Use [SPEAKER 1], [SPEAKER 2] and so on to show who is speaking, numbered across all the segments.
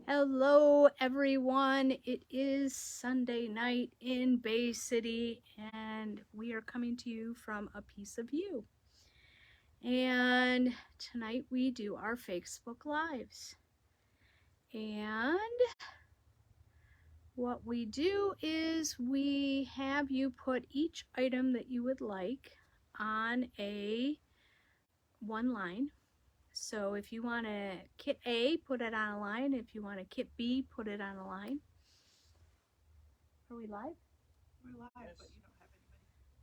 [SPEAKER 1] Hello everyone, it is Sunday night in Bay City and we are coming to you from a piece of you. And tonight we do our Facebook Lives. And what we do is we have you put each item that you would like on one line. So if you want a kit A, put it on a line. If you want a kit B, put it on a line. Are we live?
[SPEAKER 2] We're live, yes. But you don't have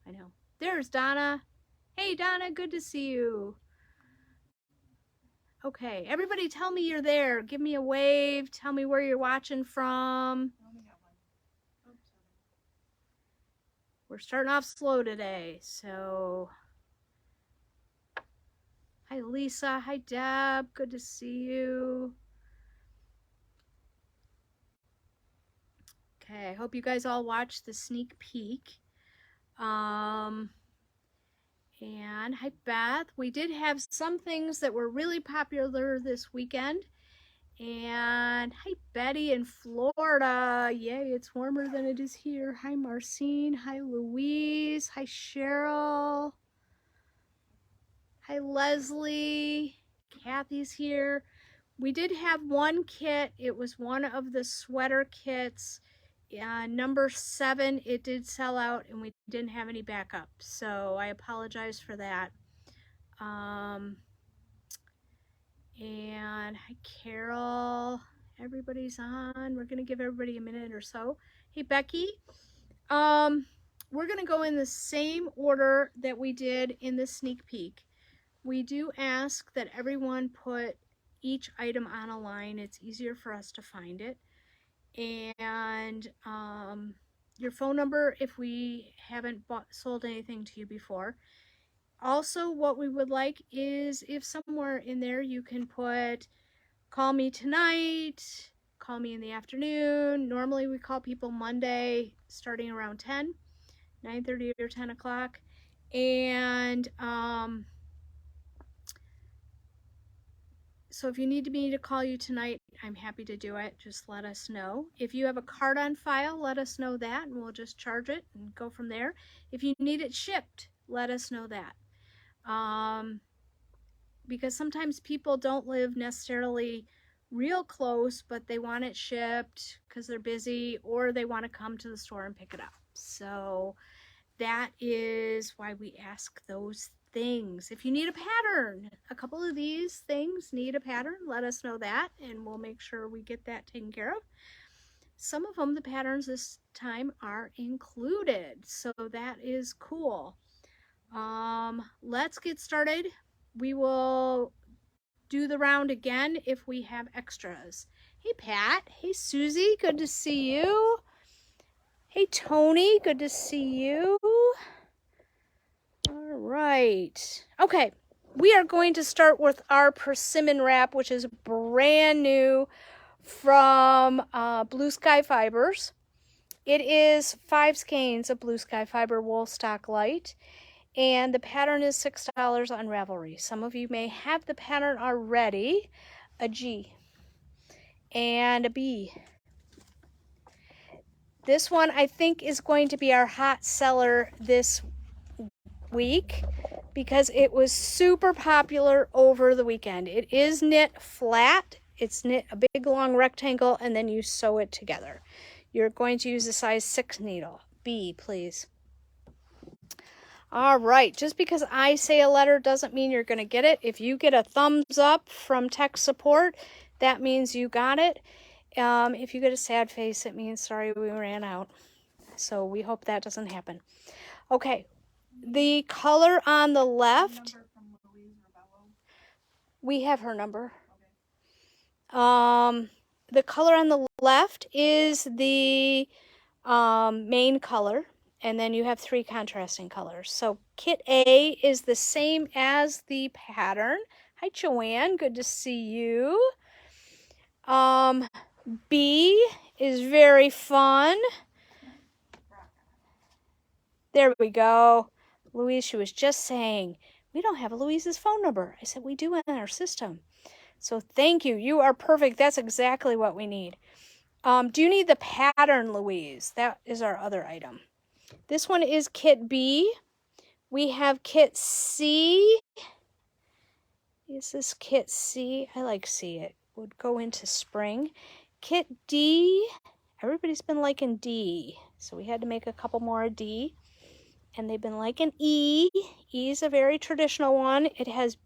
[SPEAKER 2] anybody.
[SPEAKER 1] I know. There's Donna. Hey Donna, good to see you. Okay, everybody tell me you're there. Give me a wave. Tell me where you're watching from.
[SPEAKER 2] I only got one. Oops.
[SPEAKER 1] We're starting off slow today, so... Hi Lisa, hi Deb, good to see you. Okay, I hope you guys all watched the sneak peek. And hi Beth, we did have some things that were really popular this weekend. And hi Betty in Florida, yay, it's warmer than it is here. Hi Marcine, hi Louise, hi Cheryl, hi Leslie, Kathy's here. We did have one kit, it was one of the sweater kits. Number 7, it did sell out and we didn't have any backup, so I apologize for that. And hi Carol, everybody's on. We're gonna give everybody a minute or so. Hey Becky, we're gonna go in the same order that we did in the sneak peek. We do ask that everyone put each item on a line. It's easier for us to find it. And your phone number if we haven't sold anything to you before. Also, what we would like is if somewhere in there you can put call me tonight, call me in the afternoon. Normally we call people Monday starting around 10, 9:30 or 10 o'clock. And so if you need me to call you tonight, I'm happy to do it. Just let us know. If you have a card on file, let us know that and we'll just charge it and go from there. If you need it shipped, let us know that. Because sometimes people don't live necessarily real close, but they want it shipped because they're busy or they want to come to the store and pick it up. So that is why we ask those things. If you need a pattern, a couple of these things need a pattern, let us know that and we'll make sure we get that taken care of. Some of them, the patterns this time are included, so that is cool. Let's get started. We will do the round again if we have extras. Hey Pat, hey Susie, good to see you. Hey Tony, good to see you. All right. Okay, we are going to start with our Persimmon Wrap, which is brand new from Blue Sky Fibers. It is 5 skeins of Blue Sky Fiber Wool Stock Light, and the pattern is $6 on Ravelry. Some of you may have the pattern already. A G and a B. This one I think is going to be our hot seller this week because it was super popular over the weekend. It is knit flat. It's knit a big long rectangle and then you sew it together. You're going to use a size 6 needle. B, please. All right, just because I say a letter doesn't mean you're going to get it. If you get a thumbs up from tech support, that means you got it. If you get a sad face, it means sorry we ran out. So we hope that doesn't happen. Okay, the color on the left, we have her number. Okay. The color on the left is the main color, and then you have 3 contrasting colors. So kit A is the same as the pattern. Hi Joanne, good to see you. B is very fun. There we go. Louise, she was just saying, we don't have Louise's phone number. I said, we do in our system. So thank you. You are perfect. That's exactly what we need. Do you need the pattern, Louise? That is our other item. This one is kit B. We have kit C. Is this kit C? I like C. It would go into spring. Kit D. Everybody's been liking D. So we had to make a couple more D. And they've been liking E. E is a very traditional one. It has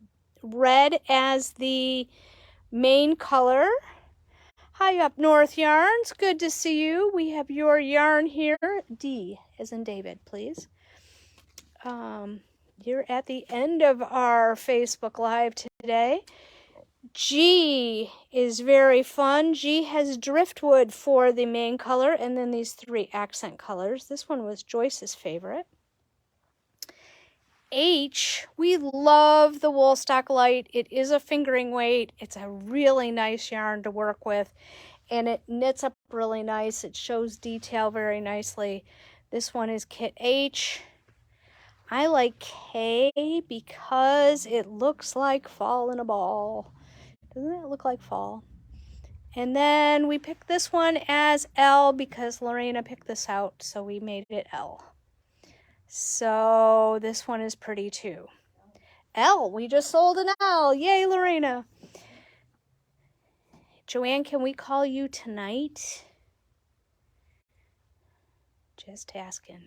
[SPEAKER 1] red as the main color. Hi up north, Yarns. Good to see you. We have your yarn here. D as in David, please. You're at the end of our Facebook Live today. G is very fun. G has driftwood for the main color and then these 3 accent colors. This one was Joyce's favorite. H, we love the Woolstock Light. It is a fingering weight. It's a really nice yarn to work with, and it knits up really nice. It shows detail very nicely. This one is kit H. I like K because it looks like fall in a ball. Doesn't it look like fall? And then we picked this one as L because Lorena picked this out, so we made it L. So this one is pretty too. L, we just sold an L. Yay, Lorena. Joanne, can we call you tonight? Just asking.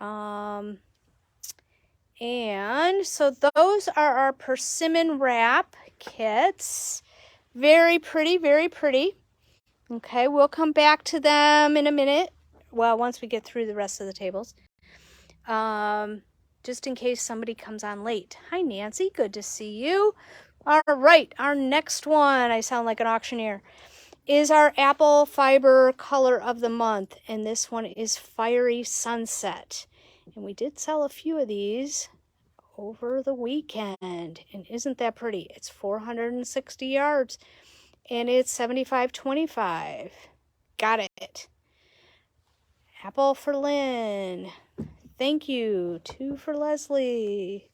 [SPEAKER 1] And so those are our Persimmon Wrap kits. Very pretty, very pretty. Okay, we'll come back to them in a minute. Well, once we get through the rest of the tables. Just in case somebody comes on late. Hi, Nancy. Good to see you. All right, our next one, I sound like an auctioneer, is our apple fiber color of the month. And this one is Fiery Sunset. And we did sell a few of these over the weekend. And isn't that pretty? It's 460 yards. And it's $75.25. Got it. Apple for Lynn. Thank you. 2 for Leslie.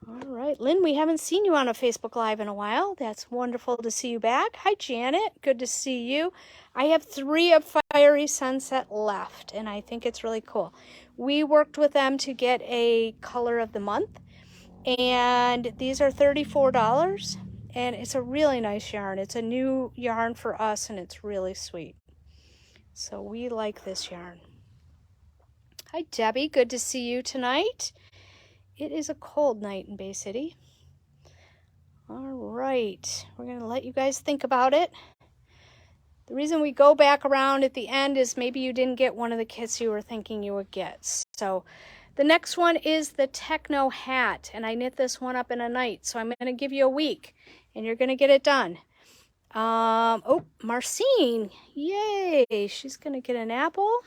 [SPEAKER 1] All right, Lynn, we haven't seen you on a Facebook Live in a while. That's wonderful to see you back. Hi, Janet. Good to see you. I have 3 of Fiery Sunset left, and I think it's really cool. We worked with them to get a color of the month, and these are $34, and it's a really nice yarn. It's a new yarn for us, and it's really sweet. So we like this yarn. Hi, Debbie. Good to see you tonight. It is a cold night in Bay City. All right. We're going to let you guys think about it. The reason we go back around at the end is maybe you didn't get one of the kits you were thinking you would get. So the next one is the Techno Hat, and I knit this one up in a night. So I'm going to give you a week, and you're going to get it done. Oh, Marcine. Yay. She's going to get an apple.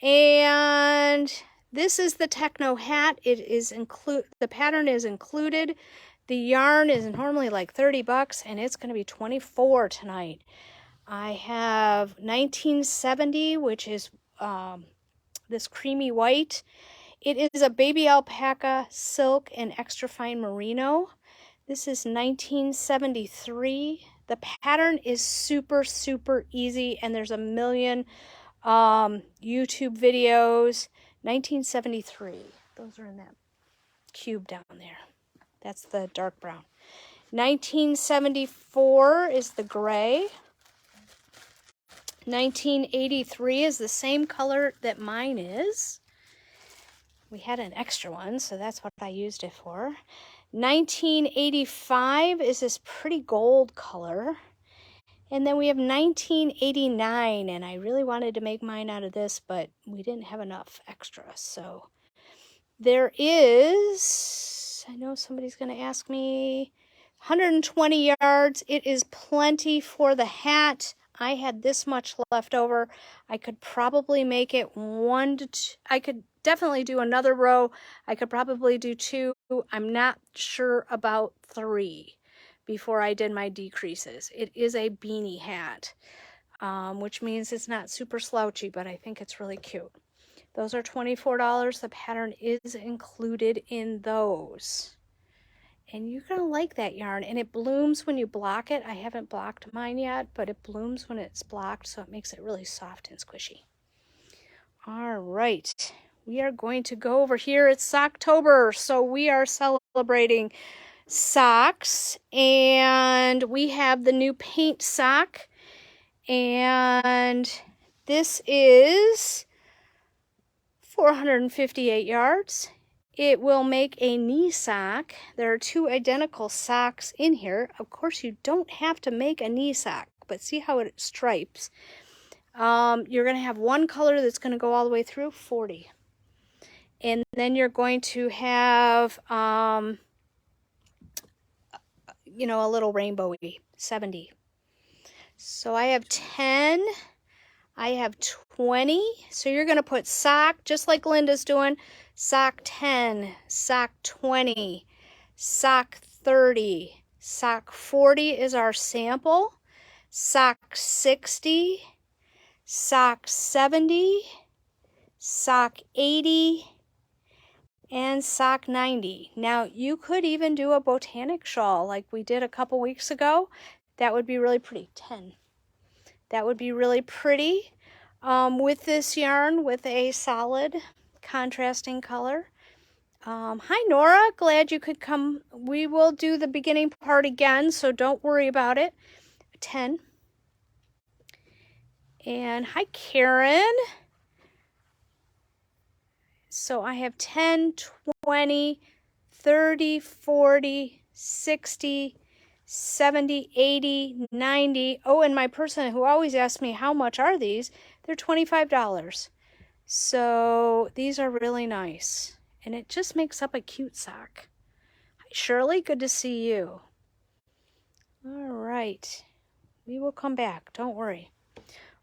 [SPEAKER 1] And this is the Techno Hat. It is the pattern is included. The yarn is normally like 30 bucks, and it's going to be 24 tonight. I have 1970, which is this creamy white. It is a baby alpaca, silk, and extra fine merino. This is 1973. The pattern is super, super easy, and there's a million YouTube videos. 1973. Those are in that cube down there. That's the dark brown. 1974 is the gray. 1983 is the same color that mine is. We had an extra one, so that's what I used it for. 1985 is this pretty gold color. And then we have 1989, and I really wanted to make mine out of this, but we didn't have enough extra. So there is, I know somebody's going to ask me, 120 yards. It is plenty for the hat. I had this much left over. I could probably make it 1 to 2. I could definitely do another row. I could probably do 2. I'm not sure about 3 before I did my decreases. It is a beanie hat, which means it's not super slouchy, but I think it's really cute. Those are $24. The pattern is included in those. And you're going to like that yarn. And it blooms when you block it. I haven't blocked mine yet, but it blooms when it's blocked, so it makes it really soft and squishy. All right. We are going to go over here. It's Socktober, so we are celebrating socks. And we have the new paint sock. And this is 458 yards. It will make a knee sock. There are 2 identical socks in here. Of course, you don't have to make a knee sock, but see how it stripes. You're going to have one color that's going to go all the way through, 40. And then you're going to have, you know, a little rainbowy, 70. So I have 10. I have 20. So you're going to put sock, just like Linda's doing, sock 10, sock 20, sock 30, sock 40 is our sample, sock 60, sock 70, sock 80, and sock 90. Now you could even do a botanic shawl like we did a couple weeks ago. That would be really pretty. 10. That would be really pretty with this yarn with a solid contrasting color. Hi Nora, glad you could come. We will do the beginning part again, so don't worry about it. 10. And hi Karen. So I have 10, 20, 30, 40, 60, 70, 80, 90. Oh, and my person who always asks me how much are these, they're $25. So these are really nice. And it just makes up a cute sock. Hi Shirley, good to see you. All right. We will come back, don't worry.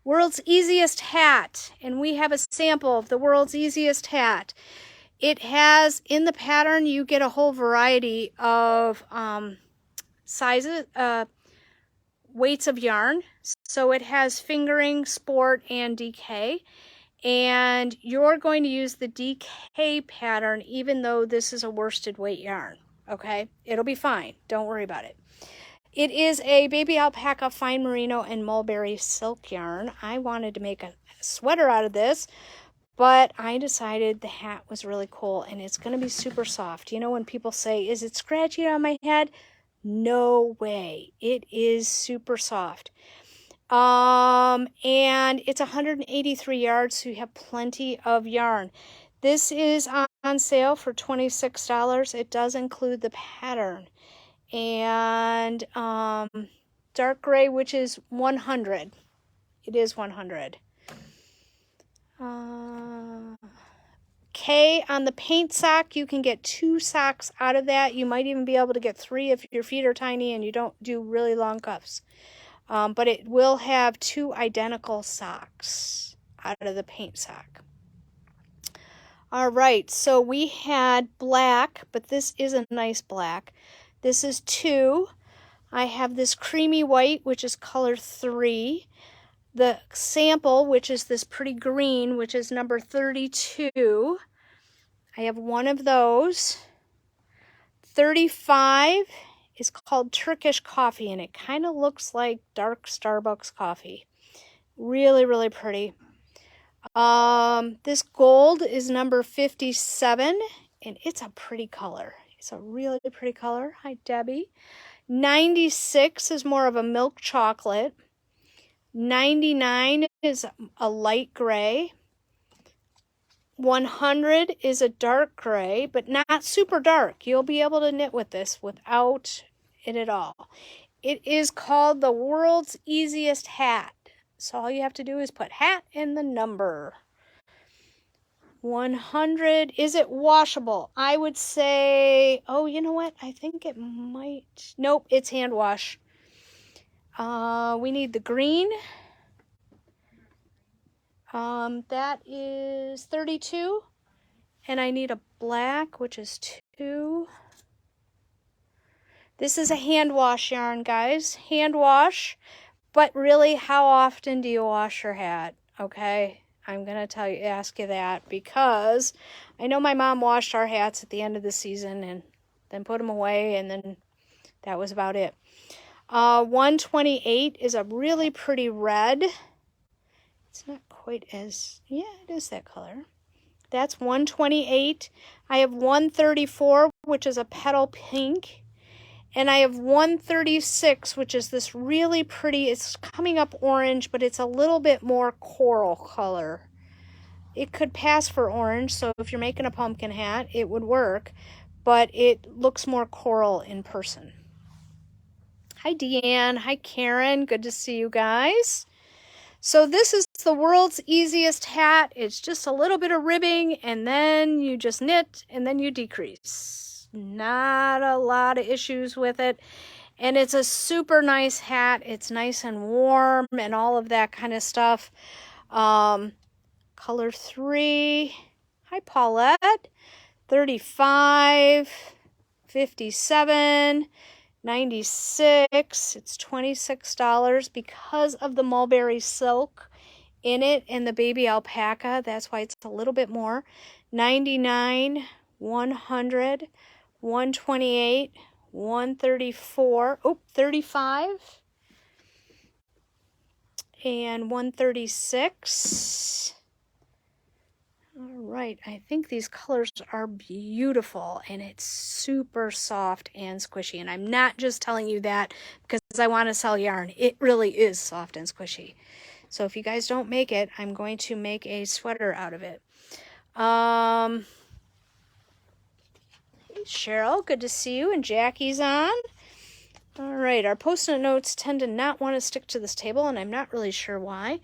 [SPEAKER 1] World's easiest hat. And we have a sample of the world's easiest hat. It has, in the pattern, you get a whole variety of sizes, weights of yarn. So it has fingering, sport, and DK. And you're going to use the DK pattern even though this is a worsted weight yarn. Okay? It'll be fine. Don't worry about it. It is a baby alpaca, fine merino, and mulberry silk yarn. I wanted to make a sweater out of this, but I decided the hat was really cool and it's going to be super soft. You know when people say, is it scratchy on my head? No way. It is super soft. And it's 183 yards, so you have plenty of yarn. This is on sale for $26. It does include the pattern. And dark gray, which is 100. It is 100. K on the paint sock, you can get 2 socks out of that. You might even be able to get 3 if your feet are tiny and you don't do really long cuffs. But it will have 2 identical socks out of the paint sock. All right, so we had black, but this is a nice black. This is 2. I have this creamy white, which is color 3. The sample, which is this pretty green, which is number 32. I have 1 of those. 35 is called Turkish coffee, and it kind of looks like dark Starbucks coffee. Really, really pretty. This gold is number 57, and it's a pretty color. It's a really pretty color. Hi, Debbie. 96 is more of a milk chocolate. 99 is a light gray. 100 is a dark gray, but not super dark. You'll be able to knit with this without it at all. It is called the world's easiest hat. So all you have to do is put hat in the number. 100, is it washable? I would say, oh, you know what? I think it might. Nope, it's hand wash. We need the green. That is 32. And I need a black, which is 2. This is a hand wash yarn, guys. Hand wash. But really, how often do you wash your hat? Okay, I'm going to ask you that because I know my mom washed our hats at the end of the season and then put them away, and then that was about it. 128 is a really pretty red. It's not quite as, yeah, it is that color. That's 128. I have 134, which is a petal pink. And I have 136, which is this really pretty, it's coming up orange, but it's a little bit more coral color. It could pass for orange, so if you're making a pumpkin hat, it would work, but it looks more coral in person. Hi, Deanne. Hi, Karen. Good to see you guys. So this is the world's easiest hat. It's just a little bit of ribbing, and then you just knit, and then you decrease. Not a lot of issues with it. And it's a super nice hat. It's nice and warm and all of that kind of stuff. Color 3. Hi, Paulette. 35, 57, 96. It's $26 because of the mulberry silk in it and the baby alpaca. That's why it's a little bit more. 99, 100, 128, 134, 35, and 136. All right, I think these colors are beautiful, and it's super soft and squishy. And I'm not just telling you that because I want to sell yarn. It really is soft and squishy. So if you guys don't make it, I'm going to make a sweater out of it. Cheryl, good to see you, and Jackie's on. All right, our post-it notes tend to not want to stick to this table, and I'm not really sure why.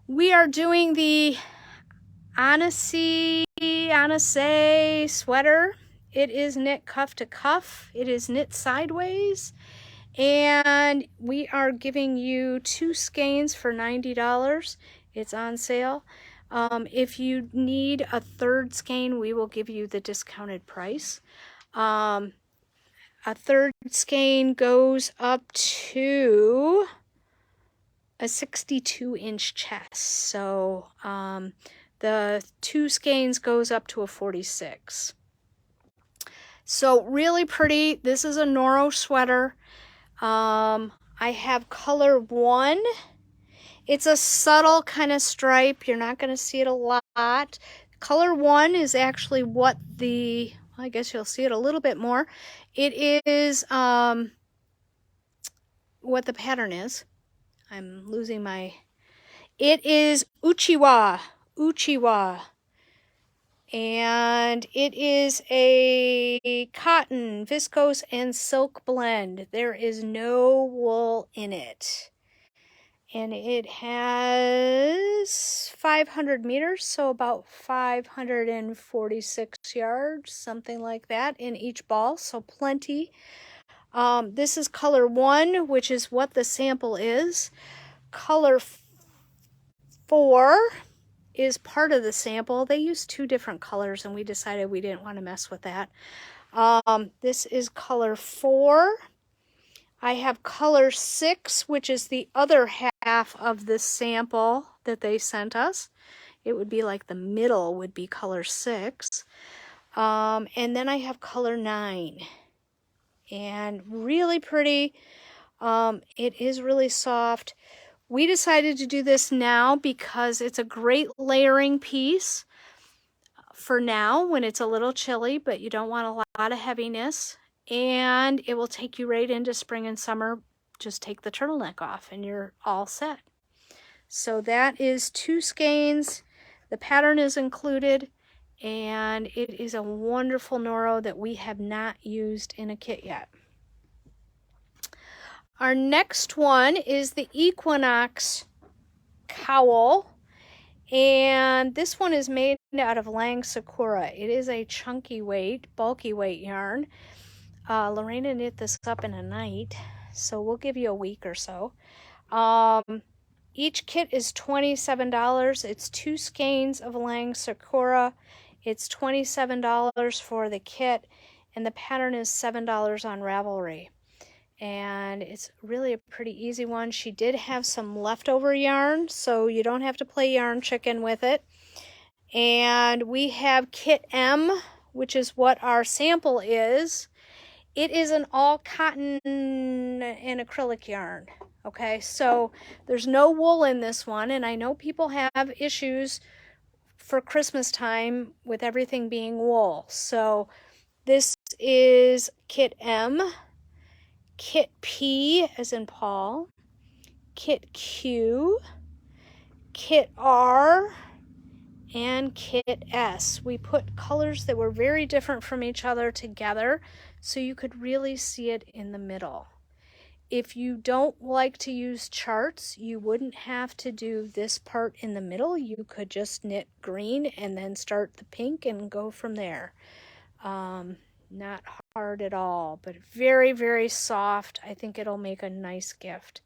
[SPEAKER 1] We are doing the Anase sweater. It is knit cuff to cuff. It is knit sideways, and we are giving you 2 skeins for $90. It's on sale. If you need a 3rd skein, we will give you the discounted price. A 3rd skein goes up to a 62-inch chest. So the 2 skeins goes up to a 46. So really pretty. This is a Noro sweater. I have color 1. It's a subtle kind of stripe. You're not going to see it a lot. Color 1 is actually what the, I guess you'll see it a little bit more. It is what the pattern is. I'm losing my, it is Uchiwa. And it is a cotton, viscose, and silk blend. There is no wool in it. And it has 500 meters, so about 546 yards, something like that, in each ball, so plenty. This is color 1, which is what the sample is. Color 4 is part of the sample. They used 2 different colors, and we decided we didn't want to mess with that. This is color 4. I have color 6, which is the other half of the sample that they sent us. It would be like the middle would be color 6. And then I have color 9. And really pretty. It is really soft. We decided to do this now because it's a great layering piece for now when it's a little chilly, but you don't want a lot of heaviness. And it will take you right into spring and summer. Just take the turtleneck off and you're all set. So that is 2 skeins. The pattern is included, and it is a wonderful Noro that we have not used in a kit yet. Our next one is the Equinox Howl, and this one is made out of Lang Sakura. It is a chunky weight, bulky weight yarn. Lorena knit this up in a night, so we'll give you a week or so. Each kit is $27. It's 2 skeins of Lang Sakura. It's $27 for the kit, and the pattern is $7 on Ravelry. And it's really a pretty easy one. She did have some leftover yarn, so you don't have to play yarn chicken with it. And we have kit M, which is what our sample is, it is an all cotton and acrylic yarn. Okay, so there's no wool in this one, and I know people have issues for Christmas time with everything being wool. So this is Kit M, Kit P as in Paul, Kit Q, Kit R, and Kit S. We put colors that were very different from each other together so you could really see it in the middle. If you don't like to use charts, you wouldn't have to do this part in the middle. You could just knit green and then start the pink and go from there. Not hard at all, but very, very soft. I think it'll make a nice gift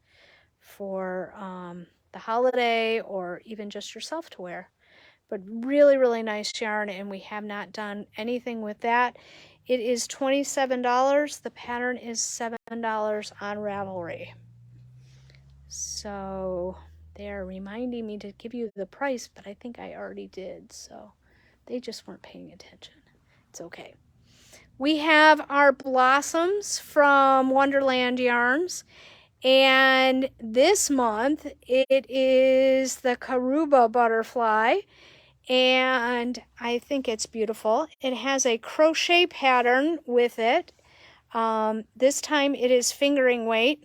[SPEAKER 1] for the holiday or even just yourself to wear. But really, really nice yarn, and we have not done anything with that. It is $27. The pattern is $7 on Ravelry. So they are reminding me to give you the price, but I think I already did, so they just weren't paying attention. It's okay. We have our blossoms from Wonderland Yarns, and this month it is the Karuba Butterfly. And I think it's beautiful. It has a crochet pattern with it. This time it is fingering weight.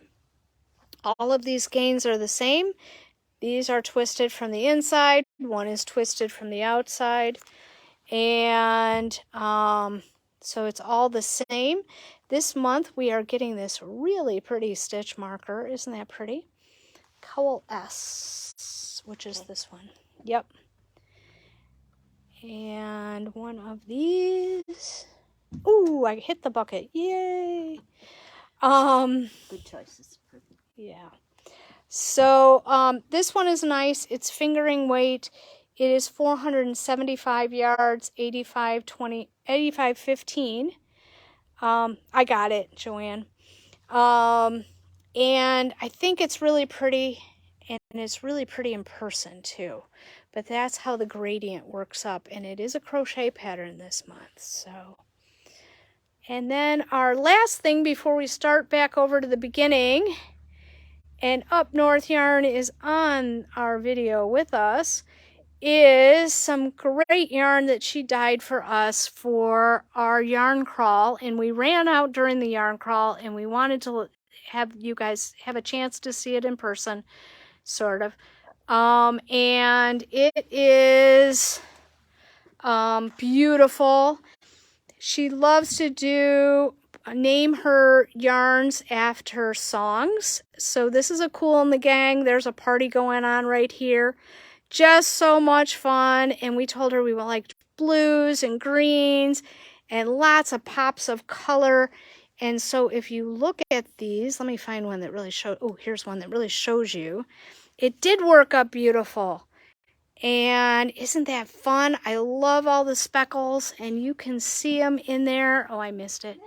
[SPEAKER 1] All of these skeins are the same. These are twisted from the inside. One is twisted from the outside. And so it's all the same. This month we are getting this really pretty stitch marker. Isn't that pretty? Cowl S, which is this one. Yep. And one of these. Ooh, I hit the bucket. Yay.
[SPEAKER 3] Good choices.
[SPEAKER 1] Yeah. So this one is nice. It's fingering weight. It is 475 yards, 85.15. I got it, Joanne. And I think it's really pretty, and it's really pretty in person too. But that's how the gradient works up, and it is a crochet pattern this month. So, and then our last thing before we start back over to the beginning, and Up North Yarn is on our video with us, is some great yarn that she dyed for us for our yarn crawl. And we ran out during the yarn crawl, and we wanted to have you guys have a chance to see it in person, sort of. And it is beautiful. She loves to name her yarns after songs. So this is a Cool in the Gang. There's a party going on right here. Just so much fun. And we told her we would like blues and greens and lots of pops of color. And so if you look at these, let me find one that really shows. Oh, here's one that really shows you. It did work up beautiful. And isn't that fun? I love all the speckles, and you can see them in there. Oh, I missed it.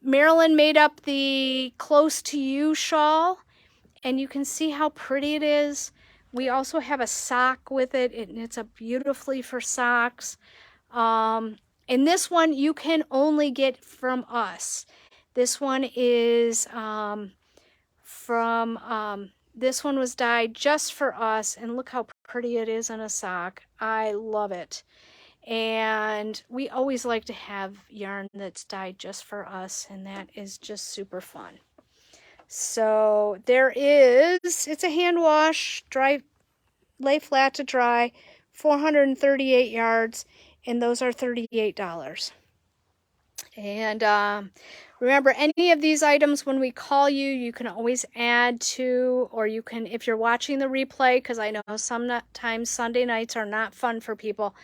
[SPEAKER 1] Marilyn made up the Close to You shawl, and you can see how pretty it is. We also have a sock with it, and it's a beautifully for socks. And this one you can only get from us. This one is this one was dyed just for us, and look how pretty it is in a sock. I love it. And we always like to have yarn that's dyed just for us, and that is just super fun. So there is, it's a hand wash, dry, lay flat to dry, 438 yards, and those are $38. And remember, any of these items, when we call you, you can always add to, or you can, if you're watching the replay, because I know sometimes Sunday nights are not fun for people,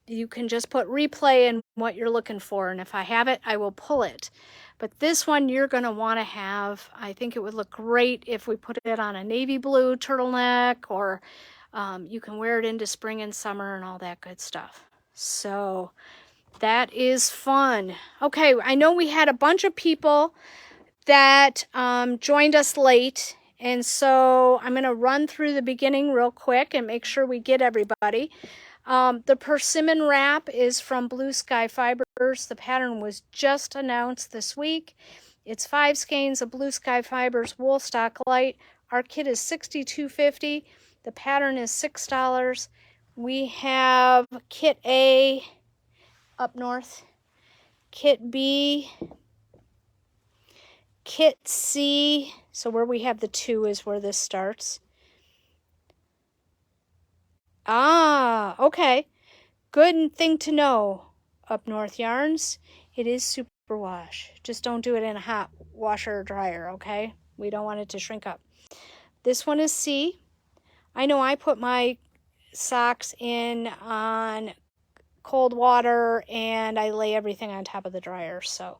[SPEAKER 1] you can just put replay in what you're looking for, and if I have it, I will pull it. But this one you're going to want to have. I think it would look great if we put it on a navy blue turtleneck, or you can wear it into spring and summer and all that good stuff. So that is fun. Okay, I know we had a bunch of people that joined us late, and so I'm going to run through the beginning real quick and make sure we get everybody. The Persimmon Wrap is from Blue Sky Fibers. The pattern was just announced this week. It's 5 skeins of Blue Sky Fibers wool stock light. Our kit is $62.50. The pattern is $6. We have kit A up north, kit B, kit C. So where we have the 2 is where this starts. Ah, okay. Good thing to know, Up North Yarns. It is super wash. Just don't do it in a hot washer or dryer, okay? We don't want it to shrink up. This one is C. I know I put my socks in on cold water and I lay everything on top of the dryer. So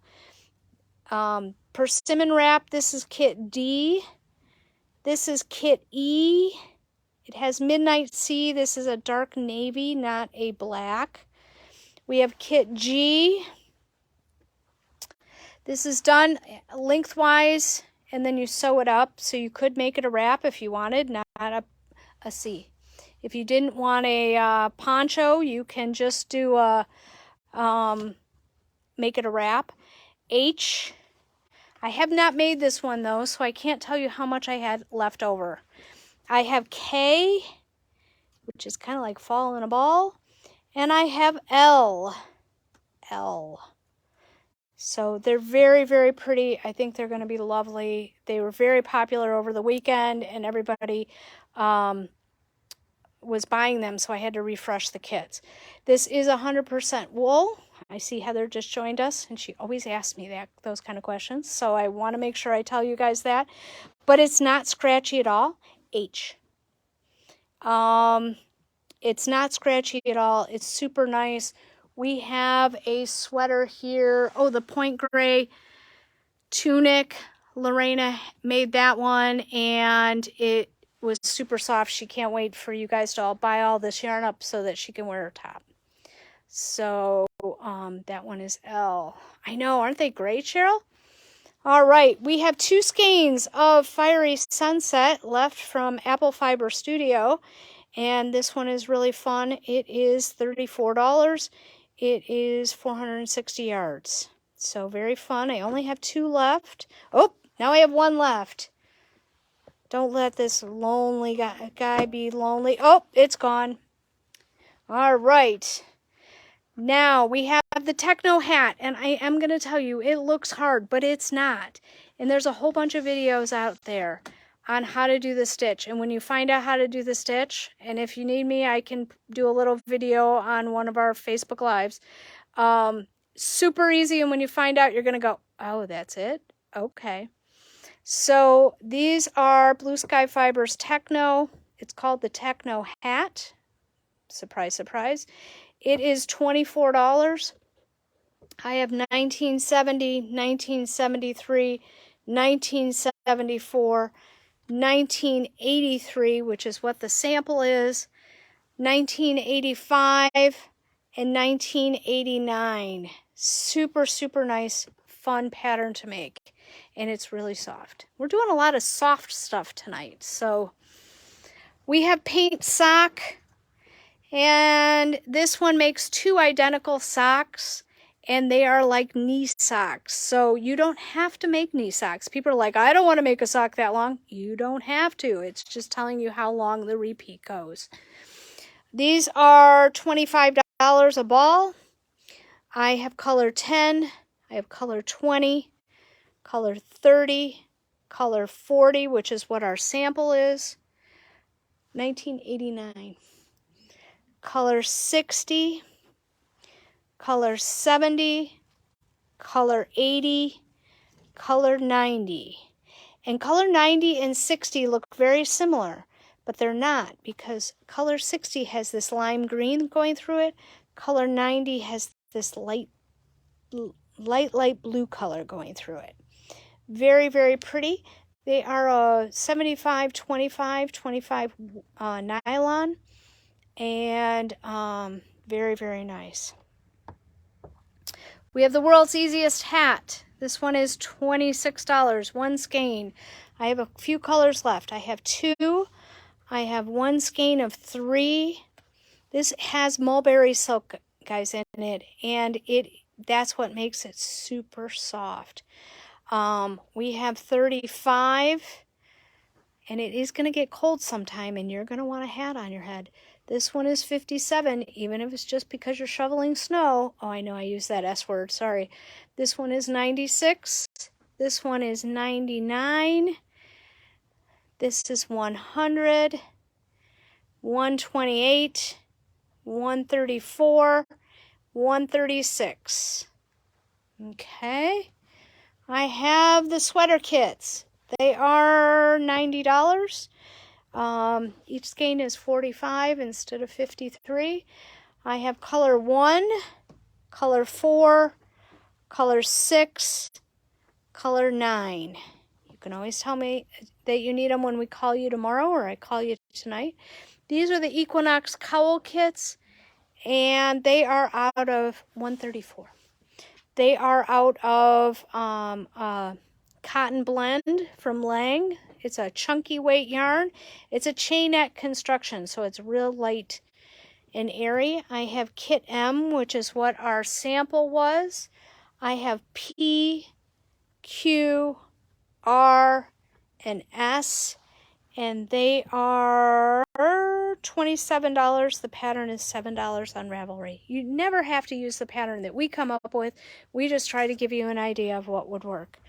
[SPEAKER 1] Persimmon Wrap, this is kit D. This is kit E. It has Midnight Sea. This is a dark navy, not a black. We have kit G. This is done lengthwise and then you sew it up. So you could make it a wrap if you wanted, not a C. If you didn't want a poncho, you can just do a, make it a wrap. H. I have not made this one though, so I can't tell you how much I had left over. I have K, which is kind of like fall in a ball, and I have L. So they're very, very pretty. I think they're going to be lovely. They were very popular over the weekend, and everybody was buying them, so I had to refresh the kits. This is 100% wool. I see Heather just joined us, and she always asks me those kind of questions, so I want to make sure I tell you guys that. But it's not scratchy at all. H. It's not scratchy at all. It's super nice. We have a sweater here. Oh, the point gray tunic. Lorena made that one, and it was super soft. She can't wait for you guys to all buy all this yarn up so that she can wear her top. So that one is L. I know, aren't they great, Cheryl? All right, we have 2 skeins of Fiery Sunset left from Apple Fiber Studio, and this one is really fun. It is $34. It is 460 yards. So very fun. I only have 2 left. Oh, now I have 1 left. Don't let this lonely guy be lonely. Oh, it's gone. All right. Now we have the Techno Hat, and I am going to tell you, it looks hard, but it's not. And there's a whole bunch of videos out there on how to do the stitch. And when you find out how to do the stitch, and if you need me, I can do a little video on one of our Facebook Lives. Super easy, and when you find out, you're going to go, oh, that's it? Okay. So these are Blue Sky Fibers Techno. It's called the Techno Hat. Surprise, surprise. It is $24. I have 1970, 1973, 1974, 1983, which is what the sample is, 1985, and 1989. Super, super nice, fun pattern to make. And it's really soft. We're doing a lot of soft stuff tonight. So we have Paint Sock. And this one makes 2 identical socks, and they are like knee socks. So you don't have to make knee socks. People are like, I don't want to make a sock that long. You don't have to. It's just telling you how long the repeat goes. These are $25 a ball. I have color 10. I have color 20, color 30, color 40, which is what our sample is. 1989. Color 60, color 70, color 80, color 90. And color 90 and 60 look very similar, but they're not, because color 60 has this lime green going through it. Color 90 has this light blue color going through it. Very, very pretty. They are 75, 25, 25 nylon. And very, very nice. We have the world's easiest hat. This one is $26, 1 skein. I have a few colors left. I have 2. I have 1 skein of 3. This has mulberry silk, guys, in it, and that's what makes it super soft. We have 35, and it is going to get cold sometime, and you're going to want a hat on your head. This one is 57, even if it's just because you're shoveling snow. Oh, I know I used that S word, sorry. This one is 96. This one is 99. This is 100, 128, 134, 136. Okay. I have the sweater kits. They are $90. Each skein is 45 instead of 53. I have color 1, color 4, color 6, color 9. You can always tell me that you need them when we call you tomorrow or I call you tonight. These are the Equinox Howl kits, and they are out of 134. They are out of cotton blend from Lang. It's a chunky weight yarn. It's a chainette construction, so it's real light and airy. I have kit M, which is what our sample was. I have P, Q, R, and S, and they are $27. The pattern is $7 on Ravelry. You never have to use the pattern that we come up with. We just try to give you an idea of what would work.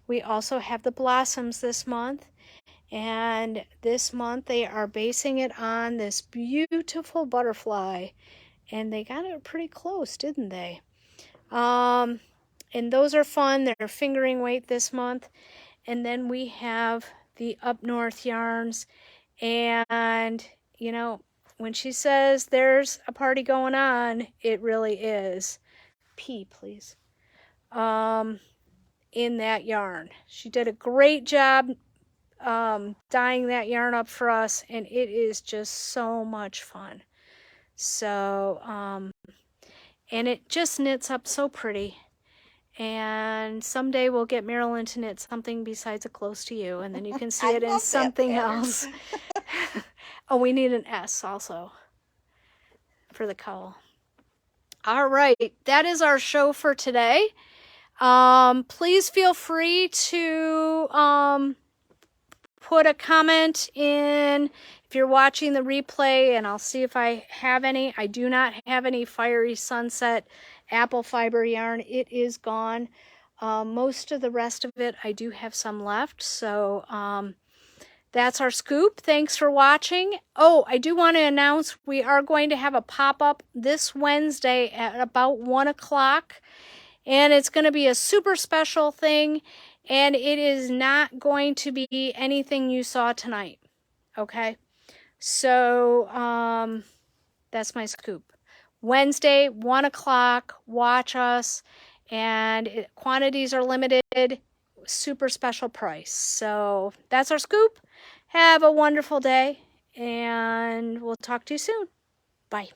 [SPEAKER 1] We also have the blossoms this month, and this month they are basing it on this beautiful butterfly, and they got it pretty close, didn't they? And those are fun. They're fingering weight this month. And then we have the Up North yarns, and you know, when she says there's a party going on, it really is. P, please. In that yarn. She did a great job dyeing that yarn up for us, and it is just so much fun. So, and it just knits up so pretty. And someday we'll get Marilyn to knit something besides a close to you, and then you can see it in something else. Oh, we need an S also for the cowl. All right, that is our show for today. Please feel free to put a comment in if you're watching the replay, and I'll see if I have any. I do not have any Fiery Sunset apple fiber yarn. It is gone. Most of the rest of it, I do have some left. So that's our scoop. Thanks for watching. Oh, I do want to announce we are going to have a pop-up this Wednesday at about 1 o'clock. And it's going to be a super special thing. And it is not going to be anything you saw tonight. Okay? So that's my scoop. Wednesday, 1 o'clock. Watch us. And quantities are limited. Super special price. So that's our scoop. Have a wonderful day, and we'll talk to you soon. Bye.